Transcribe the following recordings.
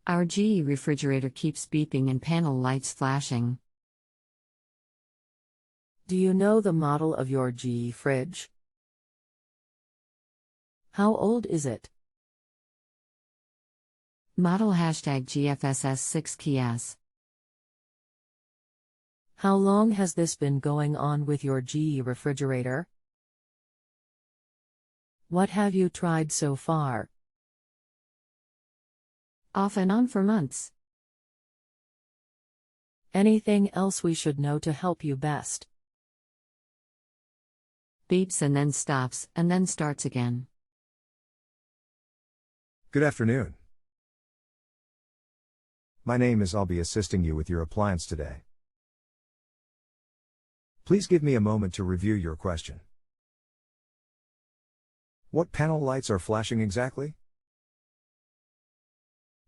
Our GE refrigerator keeps beeping and panel lights flashing. Do you know the model of your GE fridge? How old is it? Model #GFSS6KS. How long has this been going on with your GE refrigerator? What have you tried so far? Off and on for months. Anything else we should know to help you best? Beeps and then stops, and then starts again. Good afternoon. My name is. I'll be assisting you with your appliance today. Please give me a moment to review your question. What panel lights are flashing exactly?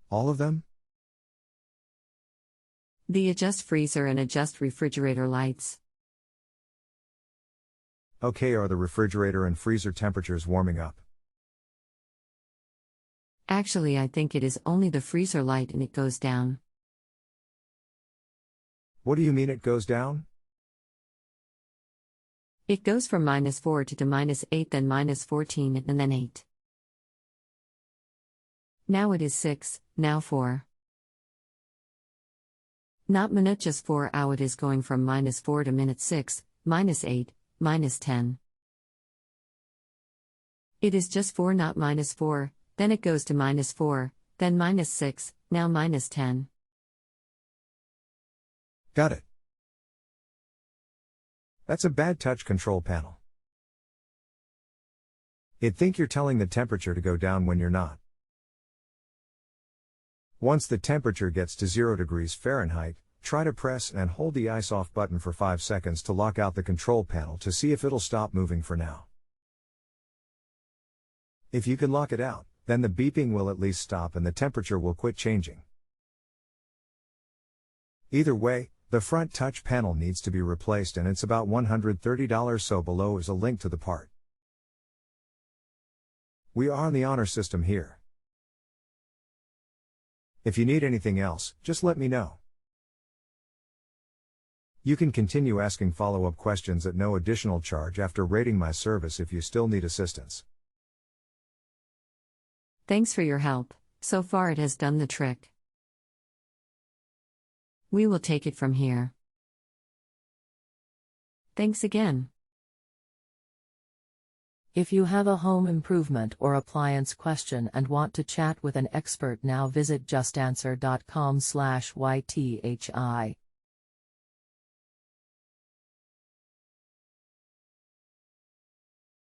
All of them? The adjust freezer and adjust refrigerator lights. Okay, are the refrigerator and freezer temperatures warming up? Actually, I think it is only the freezer light and it goes down. What do you mean it goes down? It goes from -4 to -8, then -14, and then 8. Now it is 6, now 4. Not minute, just 4 hour. It is going from -4 to minute 6, -8, -10. It is just 4, not -4, then it goes to -4, then -6, now -10. Got it. That's a bad touch control panel. It'd think you're telling the temperature to go down when you're not. Once the temperature gets to 0 degrees Fahrenheit, try to press and hold the ice off button for 5 seconds to lock out the control panel to see if it'll stop moving for now. If you can lock it out, then the beeping will at least stop and the temperature will quit changing. Either way, the front touch panel needs to be replaced and it's about $130, so below is a link to the part. We are on the honor system here. If you need anything else, just let me know. You can continue asking follow-up questions at no additional charge after rating my service if you still need assistance. Thanks for your help. So far it has done the trick. We will take it from here. Thanks again. If you have a home improvement or appliance question and want to chat with an expert now, visit justanswer.com/YTHI.